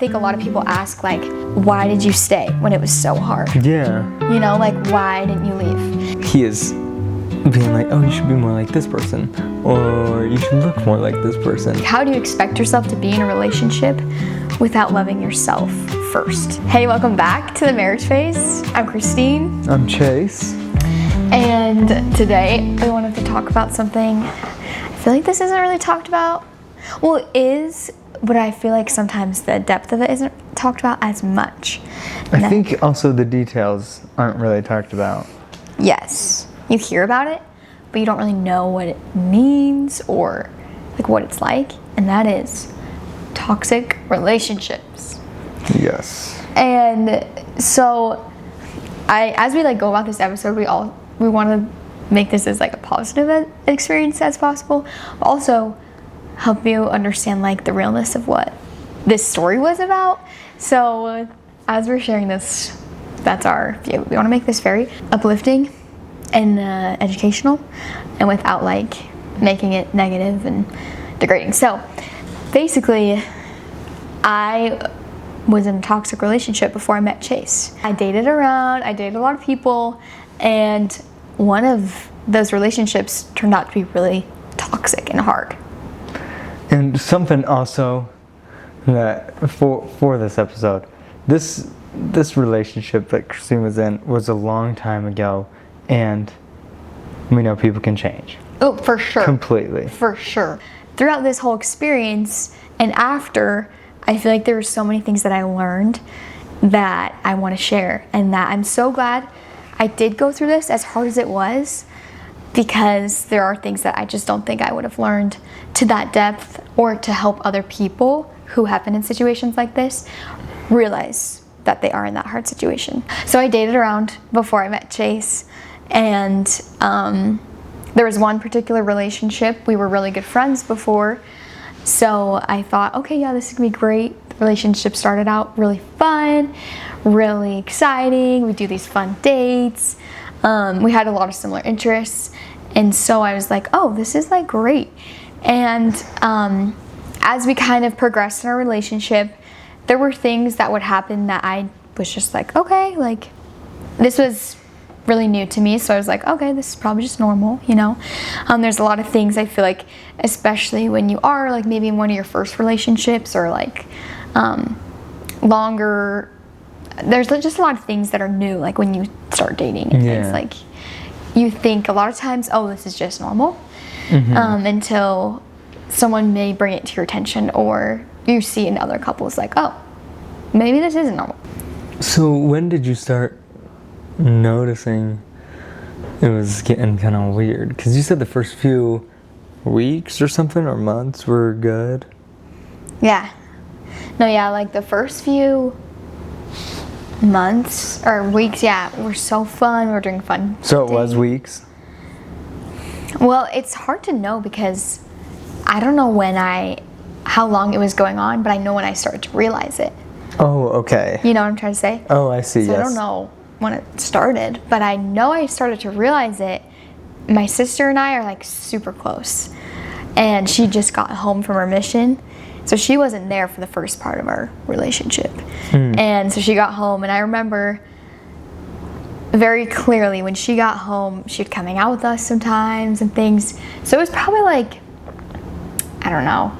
think a lot of people ask, like, why did you stay when it was so hard? Yeah. You know, like, why didn't you leave? He is being like, oh, you should be more like this person, or you should look more like this person. How do you expect yourself to be in a relationship without loving yourself first? Hey, welcome back to the marriage phase. I'm Christine. I'm Chase. And today we wanted to talk about something I feel like this isn't really talked about. Well, it is, but I feel like sometimes the depth of it isn't talked about as much. I think also the details aren't really talked about. Yes. You hear about it, but you don't really know what it means or like what it's like, and that is toxic relationships. Yes. And so as we like go about this episode, we want to make this as like a positive experience as possible, but also help you understand like the realness of what this story was about. So as we're sharing this, that's our view. We want to make this very uplifting and educational, and without like making it negative and degrading. So basically, I was in a toxic relationship before I met Chase. I dated around, I dated a lot of people, and one of those relationships turned out to be really toxic and hard. And something also that for this episode, this relationship that Christine was in was a long time ago, and we know people can change. Oh, for sure. Completely. For sure. Throughout this whole experience and after, I feel like there were so many things that I learned that I want to share, and that I'm so glad I did go through this as hard as it was, because there are things that I just don't think I would have learned to that depth or to help other people who have been in situations like this realize that they are in that hard situation. So I dated around before I met Chase, and there was one particular relationship. We were really good friends before, so I thought, okay, yeah, this is gonna be great. The relationship started out really fun, really exciting. We do these fun dates. We had a lot of similar interests, and so I was like, oh, this is like great. And as we kind of progressed in our relationship, there were things that would happen that I was just like, okay, like this was really new to me, so I was like, okay, this is probably just normal, you know. There's a lot of things I feel like, especially when you are like maybe in one of your first relationships or like longer, there's just a lot of things that are new, like when you start dating and things, like you think a lot of times, oh, this is just normal, until someone may bring it to your attention, or you see in other couples like, oh, maybe this isn't normal. So when did you start noticing it was getting kind of weird? Because you said the first few weeks or something, or months, were good. Like the first few months or weeks, were so fun. We were doing fun. So it was weeks? Well, it's hard to know because I don't know how long it was going on, but I know when I started to realize it. Oh, okay. You know what I'm trying to say? Oh, I see, so yes. I don't know when it started, but I know I started to realize it. My sister and I are like super close, and she just got home from her mission, so she wasn't there for the first part of our relationship. And so she got home, and I remember very clearly when she got home, she'd come hang out with us sometimes and things. So it was probably like, I don't know,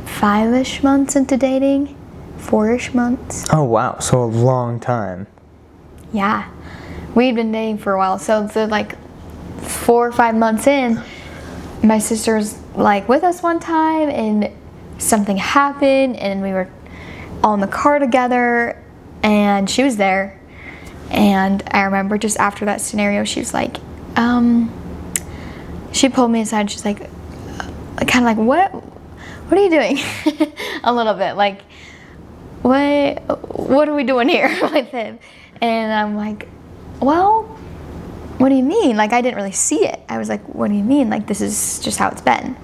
5-ish months into dating, 4-ish months. Oh wow, so a long time. Yeah, we'd been dating for a while, so like 4 or 5 months in, my sister's like with us one time, and something happened, and we were all in the car together, and she was there, and I remember just after that scenario, she was like, she pulled me aside, she's like, kind of like, what are you doing? A little bit, like, what are we doing here with him? And I'm like, well, what do you mean? Like, I didn't really see it. I was like, what do you mean? Like, this is just how it's been.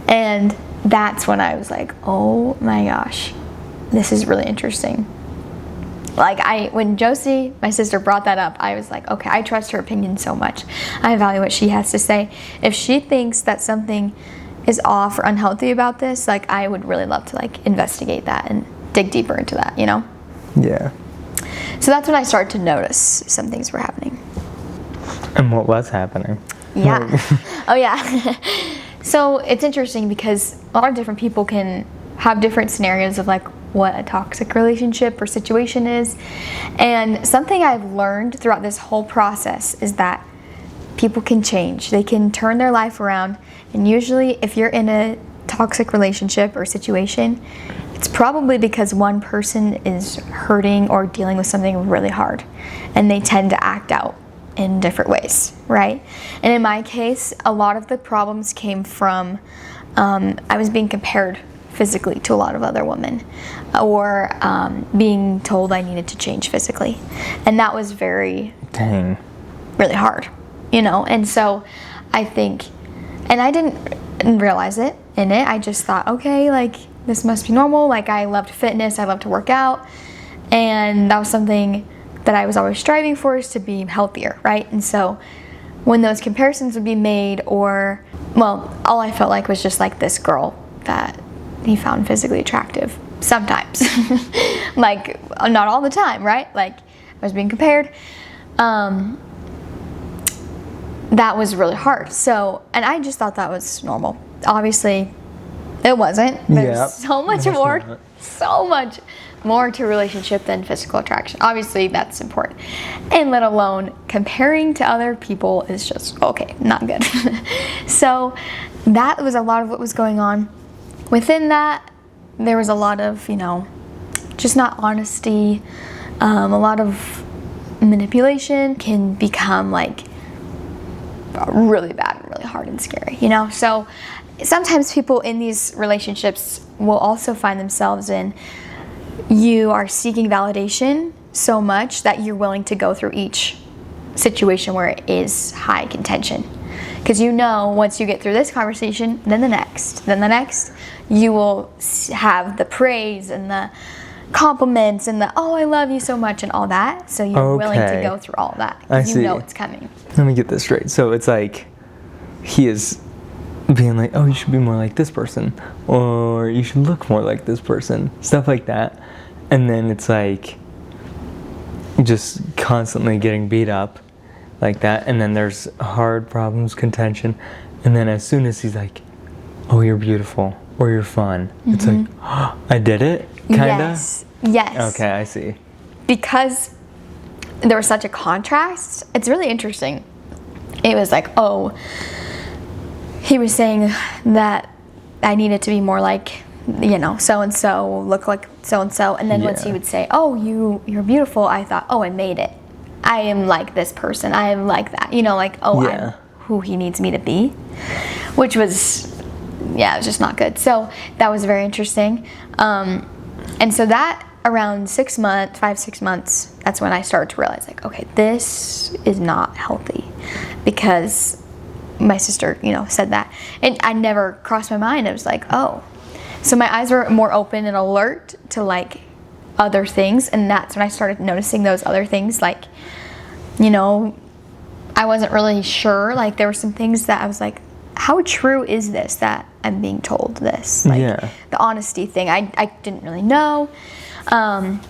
And that's when I was like, oh my gosh, this is really interesting. Like, when Josie, my sister, brought that up, I was like, okay, I trust her opinion so much. I value what she has to say. If she thinks that something is off or unhealthy about this, like, I would really love to like investigate that and dig deeper into that, you know? Yeah. So that's when I started to notice some things were happening. And what was happening? Yeah. Oh, yeah. So it's interesting because a lot of different people can have different scenarios of like what a toxic relationship or situation is. And something I've learned throughout this whole process is that people can change. They can turn their life around. And usually if you're in a toxic relationship or situation, it's probably because one person is hurting or dealing with something really hard. And they tend to act out in different ways, right? And in my case, a lot of the problems came from I was being compared physically to a lot of other women, or being told I needed to change physically, and that was really hard, you know. And so I think, and I didn't realize it in it. I just thought, okay, like this must be normal. Like I loved fitness, I loved to work out, and that was something that I was always striving for, is to be healthier, right? And so when those comparisons would be made, or, well, all I felt like was just like this girl that he found physically attractive sometimes. Like, not all the time, right? Like, I was being compared. That was really hard. So, and I just thought that was normal. Obviously, it wasn't. There's so much more to a relationship than physical attraction. Obviously, that's important. And let alone comparing to other people is just, okay, not good. So that was a lot of what was going on. Within that, there was a lot of, you know, just not honesty, a lot of manipulation can become like really bad and really hard and scary, you know? So sometimes people in these relationships will also find themselves in, you are seeking validation so much that you're willing to go through each situation where it is high contention. Because you know, once you get through this conversation, then the next, you will have the praise and the compliments and the, oh, I love you so much and all that. So you're willing to go through all that. You know it's coming. Let me get this straight. So it's like he is being like, oh, you should be more like this person, or you should look more like this person, stuff like that. And then it's like just constantly getting beat up like that. And then there's hard problems, contention. And then as soon as he's like, oh, you're beautiful, or you're fun, it's like, oh, I did it, kinda? Yes. Okay, I see. Because there was such a contrast, it's really interesting. It was like, oh, he was saying that I needed to be more like, you know, so-and-so, look like so-and-so. And then once he would say, oh, you're beautiful, I thought, oh, I made it. I am like this person. I am like that. You know, like, oh, I'm who he needs me to be. Which was, it was just not good. So that was very interesting. And so that around 6 months, 5-6 months, that's when I started to realize, like, okay, this is not healthy. Because my sister, you know, said that. And I never crossed my mind. I was like, oh. So my eyes were more open and alert to like other things. And that's when I started noticing those other things. Like, you know, I wasn't really sure. Like there were some things that I was like, how true is this that I'm being told this? Like the honesty thing, I didn't really know. And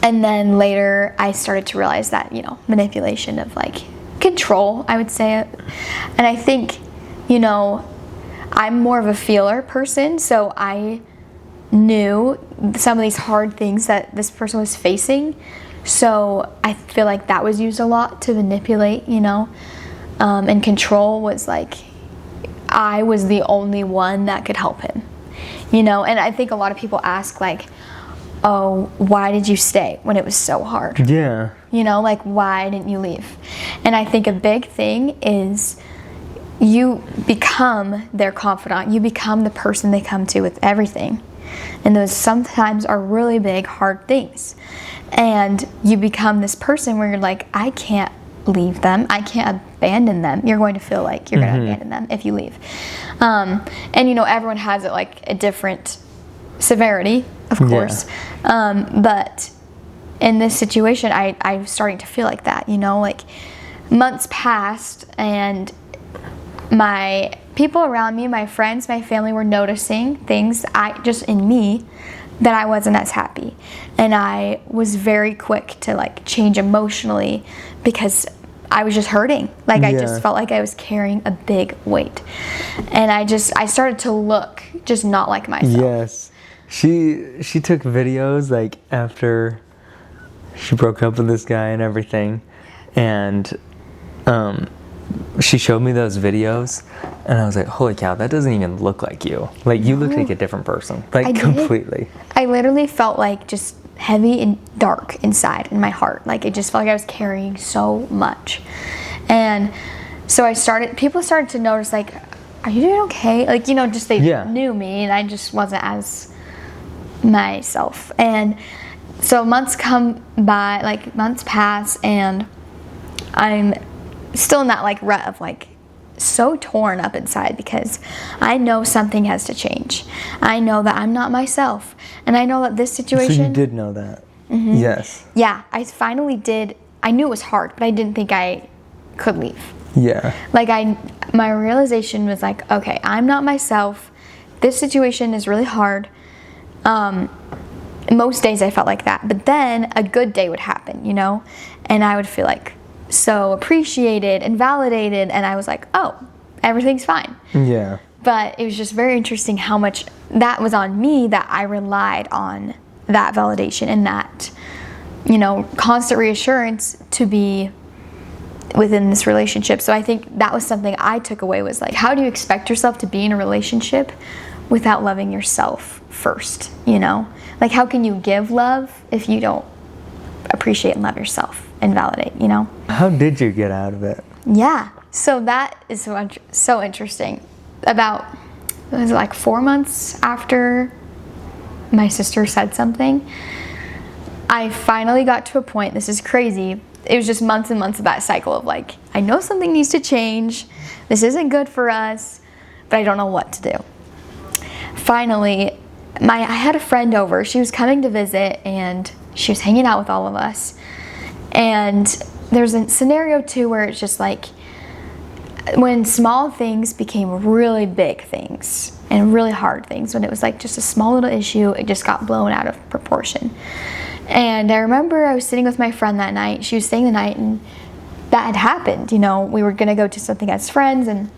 then later I started to realize that, you know, manipulation of like control, I would say it. And I think, you know, I'm more of a feeler person, so I knew some of these hard things that this person was facing. So I feel like that was used a lot to manipulate, you know, and control was like, I was the only one that could help him, you know. And I think a lot of people ask like, oh, why did you stay when it was so hard? Yeah. You know, like, why didn't you leave? And I think a big thing is you become their confidant. You become the person they come to with everything. And those sometimes are really big, hard things. And you become this person where you're like, I can't leave them. I can't abandon them. You're going to feel like you're going to abandon them if you leave. And, you know, everyone has it like a different severity, of course. But in this situation, I was starting to feel like that, you know, like months passed and my people around me, my friends, my family were noticing things just in me that I wasn't as happy. And I was very quick to like change emotionally because I was just hurting. Like I just felt like I was carrying a big weight. And I started to look just not like myself. Yes. She took videos like after she broke up with this guy and everything. And she showed me those videos and I was like, holy cow, that doesn't even look like you. Like you look like a different person. Like completely. I literally felt like just heavy and dark inside in my heart. Like it just felt like I was carrying so much. And so people started to notice like, are you doing okay? Like, you know, just they knew me and I just wasn't as myself. And so months come by, like months pass, and I'm still in that like rut of like so torn up inside because I know something has to change. I know that I'm not myself, and I know that this situation. So you did know that. Mm-hmm. Yes. Yeah, I finally did. I knew it was hard, but I didn't think I could leave. Yeah. Like my realization was like, okay, I'm not myself. This situation is really hard. Most days I felt like that, but then a good day would happen, you know, and I would feel like so appreciated and validated, and I was like, oh, everything's fine. Yeah. But it was just very interesting how much that was on me, that I relied on that validation and that, you know, constant reassurance to be within this relationship. So I think that was something I took away, was like, how do you expect yourself to be in a relationship without loving yourself first, you know? Like, how can you give love if you don't appreciate and love yourself and validate, you know? How did you get out of it? Yeah, so that is so interesting. About, it was like 4 months after my sister said something, I finally got to a point, this is crazy, it was just months and months of that cycle of like, I know something needs to change, this isn't good for us, but I don't know what to do. Finally, I had a friend over, she was coming to visit, and she was hanging out with all of us. And there's a scenario too where it's just like, when small things became really big things and really hard things, when it was like just a small little issue, it just got blown out of proportion. And I remember I was sitting with my friend that night, she was staying the night, and that had happened, you know, we were gonna go to something as friends, and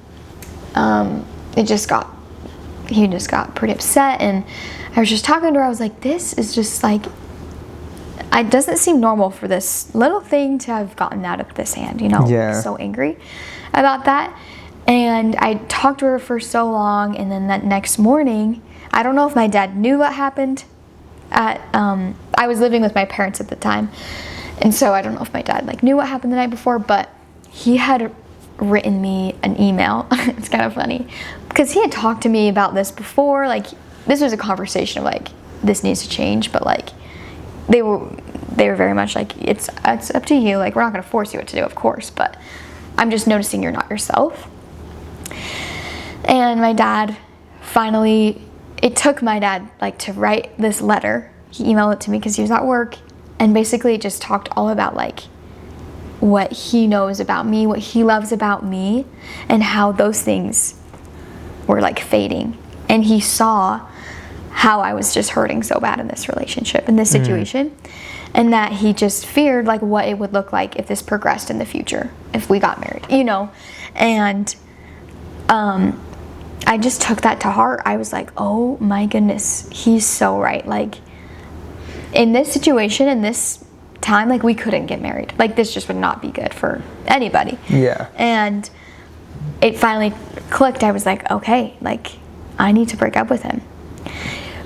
he just got pretty upset, and I was just talking to her, I was like, this is just like, it doesn't seem normal for this little thing to have gotten out of this hand, you know? Yeah. So angry about that. And I talked to her for so long, and then that next morning, I don't know if my dad knew what happened. I was living with my parents at the time, and so I don't know if my dad like knew what happened the night before, but he had written me an email. It's kind of funny because he had talked to me about this before. Like, this was a conversation of like, this needs to change, but like they were very much like, it's up to you, like we're not going to force you what to do, of course, but I'm just noticing you're not yourself. And my dad finally, it took my dad like to write this letter. He emailed it to me because he was at work, and basically it just talked all about like what he knows about me, what he loves about me, and how those things were like fading. And he saw how I was just hurting so bad in this relationship, in this situation, and that he just feared like what it would look like if this progressed in the future, if we got married, you know. And I just took that to heart. I was like, oh my goodness, he's so right. Like, in this situation, in this time, like we couldn't get married. Like, this just would not be good for anybody. Yeah. And it finally clicked. I was like, okay, like I need to break up with him.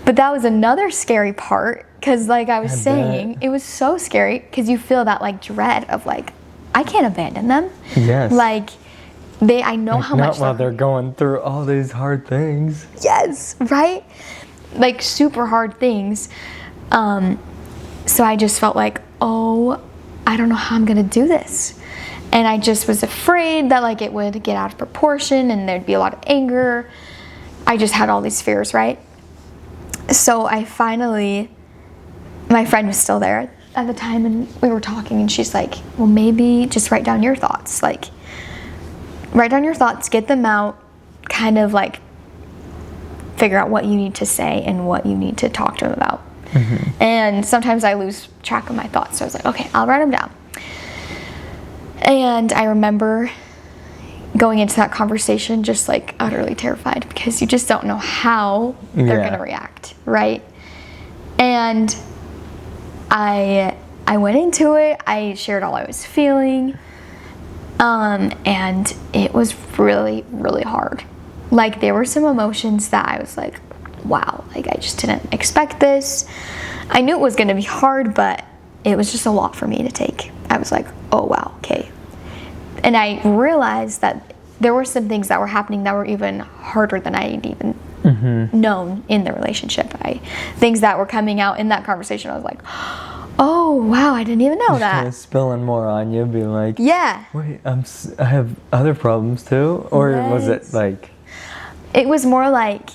But that was another scary part, because like I was saying, it was so scary because you feel that like dread of like, I can't abandon them. Yes. Like, I know like, how much. Not while they're going through all these hard things. Yes, right? Like super hard things. So I just felt like, oh, I don't know how I'm gonna do this. And I just was afraid that like it would get out of proportion and there'd be a lot of anger. I just had all these fears, right? So I finally, my friend was still there at the time, and we were talking, and she's like, well, maybe just write down your thoughts. Like, write down your thoughts, get them out, kind of like figure out what you need to say and what you need to talk to him about. And sometimes I lose track of my thoughts. So I was like, okay, I'll write them down. And I remember going into that conversation just like utterly terrified because you just don't know how they're going to react, right? And I went into it. I shared all I was feeling. And it was really, really hard. Like, there were some emotions that I was like, wow, like I just didn't expect this. I knew it was going to be hard, but it was just a lot for me to take. I was like, oh wow, okay. And I realized that there were some things that were happening that were even harder than I had even known in the relationship. Things that were coming out in that conversation, I was like, oh wow, I didn't even know that. Kind of spilling more on you, being like, yeah. Wait, I have other problems too? Or was it like? It was more like,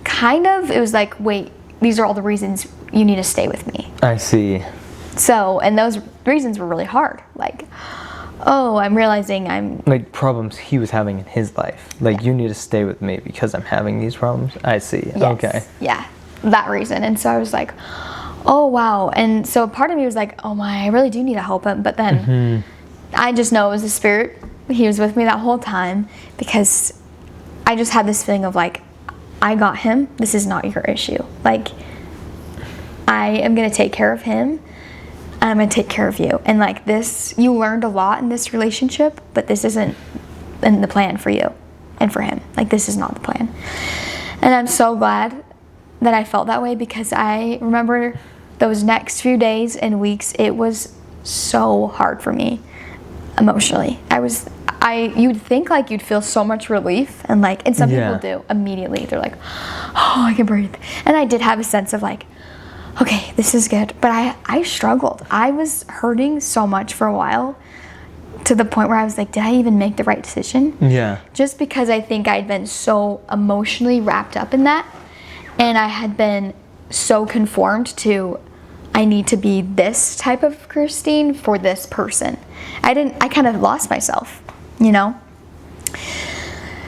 kind of, it was like, wait, these are all the reasons you need to stay with me. I see. So, and those reasons were really hard. Like, oh, I'm realizing I'm... Like problems he was having in his life. Like, you need to stay with me because I'm having these problems? I see. Yes. Okay. Yeah, that reason. And so I was like, oh, wow. And so part of me was like, oh my, I really do need to help him. But then I just know it was the Spirit. He was with me that whole time because I just had this feeling of like, I got him. This is not your issue. Like, I am going to take care of him. And I'm going to take care of you. And like this, you learned a lot in this relationship, but this isn't in the plan for you and for him. Like, this is not the plan. And I'm so glad that I felt that way because I remember those next few days and weeks, it was so hard for me emotionally. You'd think like you'd feel so much relief and some people do immediately. They're like, oh, I can breathe. And I did have a sense of like, okay, this is good. But I struggled. I was hurting so much for a while to the point where I was like, did I even make the right decision? Yeah. Just because I think I'd been so emotionally wrapped up in that. And I had been so conformed to, I need to be this type of Christine for this person. I kind of lost myself, you know?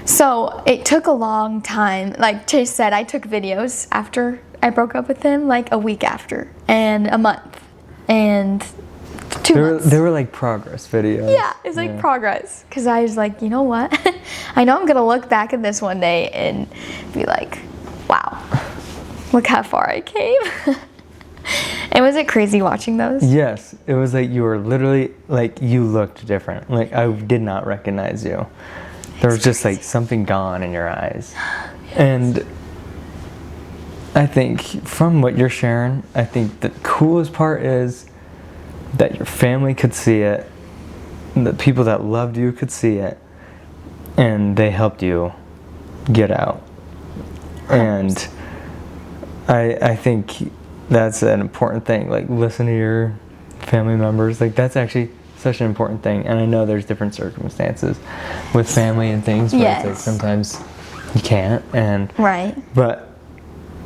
So it took a long time. Like Chase said, I took videos after I broke up with him, like a week after, and a month, and 2 months. They were like progress videos. Yeah, it was like progress. Because I was like, you know what? I know I'm going to look back at this one day and be like, wow, look how far I came. And was it crazy watching those? Yes, it was like you were literally, like, you looked different. Like, I did not recognize you. There was just like something gone in your eyes. Yes. And I think from what you're sharing, I think the coolest part is that your family could see it, the people that loved you could see it, and they helped you get out. And I think that's an important thing. Like, listen to your family members. Like, that's actually such an important thing. And I know there's different circumstances with family and things, but it's like sometimes you can't. And right. But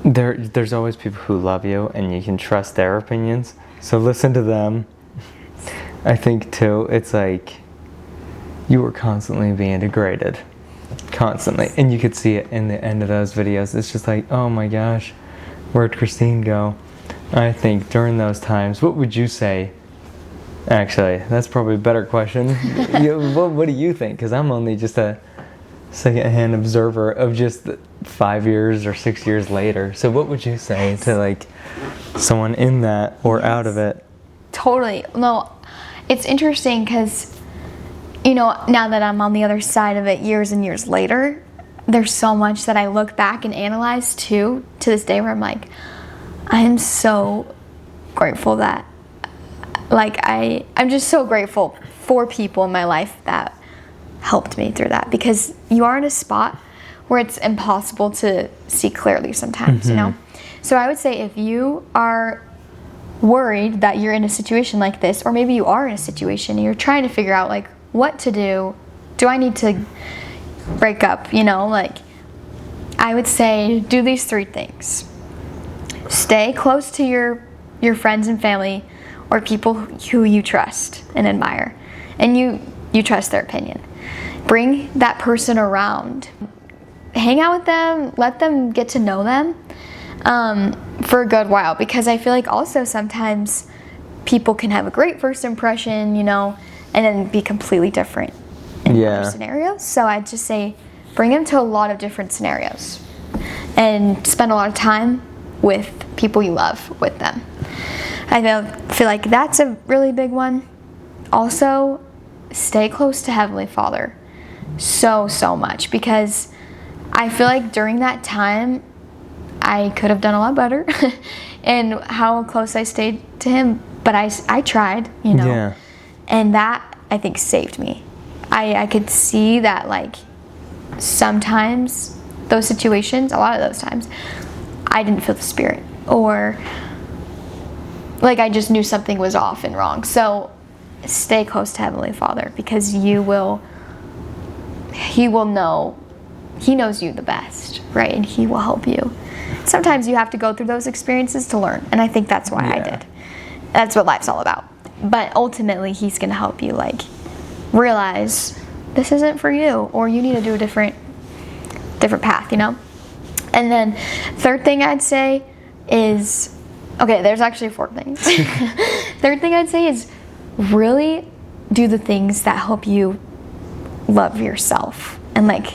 there's always people who love you, and you can trust their opinions. So listen to them. I think too, it's like you were constantly being degraded, constantly, and you could see it in the end of those videos. It's just like, oh my gosh, where'd Christine go? I think during those times, what would you say? Actually, that's probably a better question. What do you think? Because I'm only just a second-hand observer of just 5 years or 6 years later. So what would you say to like someone in that or out of it? Totally. No, it's interesting because, you know, now that I'm on the other side of it years and years later, there's so much that I look back and analyze too, to this day, where I'm like, I am so grateful that, like, I'm just so grateful for people in my life that helped me through that, because you are in a spot where it's impossible to see clearly sometimes, you know? So I would say if you are worried that you're in a situation like this, or maybe you are in a situation and you're trying to figure out like what to do, I need to break up, you know, like, I would say do these 3 things. Stay close to your friends and family, or people who you trust and admire, and you trust their opinion. Bring that person around. hang out with them, let them get to know them for a good while, because I feel like also sometimes people can have a great first impression, you know, and then be completely different in other scenarios. So I'd just say bring them to a lot of different scenarios and spend a lot of time with people you love with them. I feel like that's a really big one. Also, stay close to Heavenly Father so much, because I feel like during that time I could have done a lot better and how close I stayed to Him, but I tried, you know, and that I think saved me. I could see that, like, sometimes those situations, a lot of those times, I didn't feel the Spirit, or like I just knew something was off and wrong. So stay close to Heavenly Father, because He will know, He knows you the best, right? And He will help you. Sometimes you have to go through those experiences to learn, and I think that's why I did. That's what life's all about. But ultimately, He's gonna help you, like, realize this isn't for you, or you need to do a different path, you know? And then third thing I'd say is, okay, there's actually 4 things. Third thing I'd say is really do the things that help you love yourself and, like,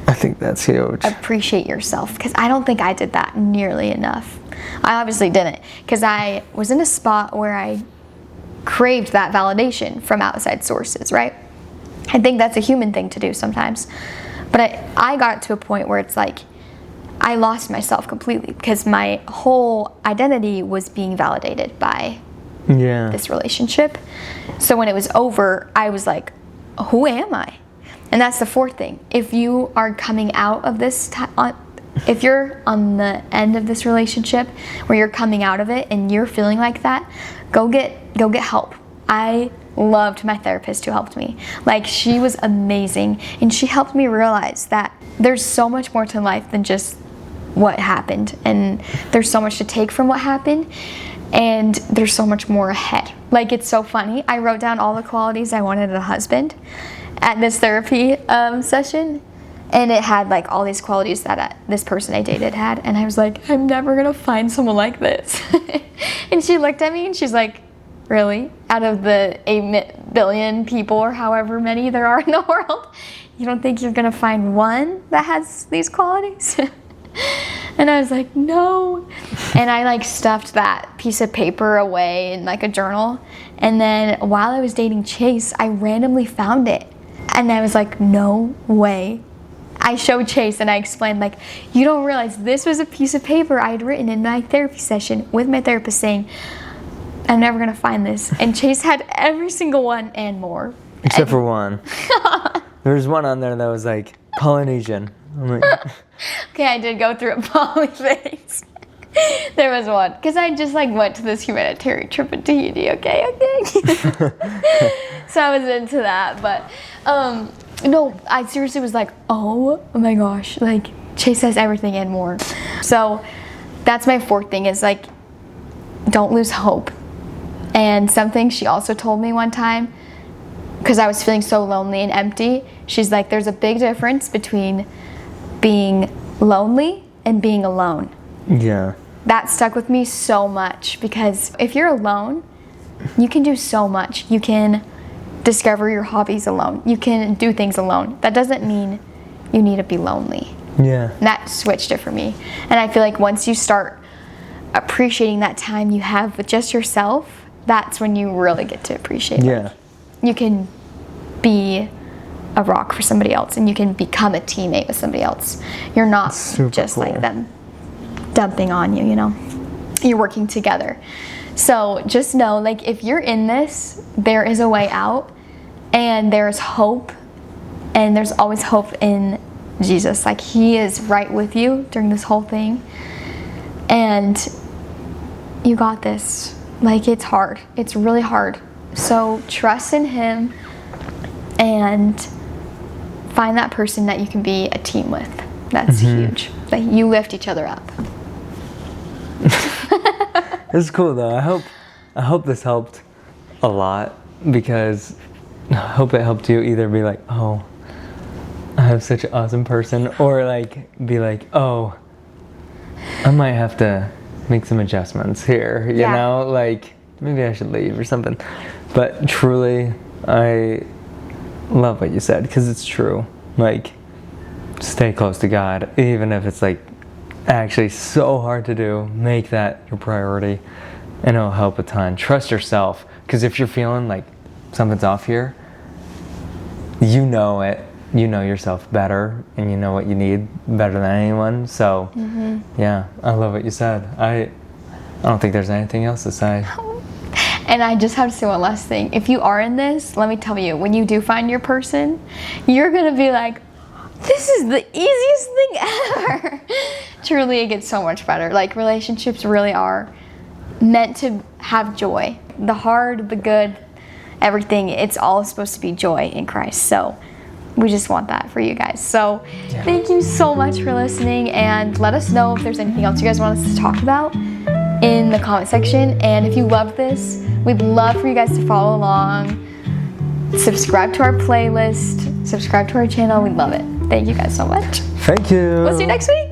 I think that's huge. Appreciate yourself, because I don't think I did that nearly enough. I obviously didn't, because I was in a spot where I craved that validation from outside sources, right? I think that's a human thing to do sometimes. But I got to a point where it's like I lost myself completely, because my whole identity was being validated by this relationship. So when it was over, I was like, who am I? And that's the 4th thing. If you are coming out of this, if you're on the end of this relationship where you're coming out of it and you're feeling like that, go get help. I loved my therapist who helped me. Like, she was amazing, and she helped me realize that there's so much more to life than just what happened, and there's so much to take from what happened, and there's so much more ahead. Like, it's so funny. I wrote down all the qualities I wanted in a husband at this therapy session, and it had, like, all these qualities that this person I dated had, and I was like, I'm never gonna find someone like this. And she looked at me and she's like, really? Out of the 8 billion people, or however many there are in the world, you don't think you're gonna find one that has these qualities? And I was like, no. And I, like, stuffed that piece of paper away in, like, a journal. And then while I was dating Chase, I randomly found it. And I was like, no way. I showed Chase and I explained, like, you don't realize this was a piece of paper I had written in my therapy session with my therapist saying, I'm never gonna find this. And Chase had every single one and more. Except for one. There was one on there that was, like, Polynesian. I'm like, okay, I did go through a poly phase. There was one, because I just, like, went to this humanitarian trip in Tahiti. Okay. So I was into that, but no, I seriously was like, oh my gosh, like, Chase has everything and more. So that's my 4th thing, is, like, don't lose hope. And something she also told me one time, because I was feeling so lonely and empty, she's like, there's a big difference between being lonely and being alone. Yeah. That stuck with me so much, because if you're alone, you can do so much. You can discover your hobbies alone. You can do things alone. That doesn't mean you need to be lonely. Yeah. And that switched it for me. And I feel like once you start appreciating that time you have with just yourself, that's when you really get to appreciate it. Yeah. You can be a rock for somebody else, and you can become a teammate with somebody else. You're not just cool. like them dumping on you, you know? You're working together. So just know, like, if you're in this, there is a way out, and there's hope, and there's always hope in Jesus. Like, He is right with you during this whole thing, and you got this. Like, it's hard. It's really hard. So trust in Him and find that person that you can be a team with. That's huge. That you lift each other up. This is cool though. I hope this helped a lot, because I hope it helped you either be like, oh, I'm such an awesome person, or like be like, oh, I might have to make some adjustments here, you know, like maybe I should leave or something. But truly, I love what you said, because it's true. Like, stay close to God, even if it's like actually so hard to do. Make that your priority, and it'll help a ton. Trust yourself, because if you're feeling like something's off here, you know it. You know yourself better, and you know what you need better than anyone. So, yeah, I love what you said. I don't think there's anything else to say. And I just have to say one last thing. If you are in this, let me tell you, when you do find your person, you're gonna be like, this is the easiest thing ever. Truly, it gets so much better. Like, relationships really are meant to have joy. The hard, the good, everything, it's all supposed to be joy in Christ. So we just want that for you guys. So thank you so much for listening, and let us know if there's anything else you guys want us to talk about in the comment section. And if you love this, we'd love for you guys to follow along, subscribe to our playlist, subscribe to our channel. We'd love it. Thank you guys so much. Thank you. We'll see you next week.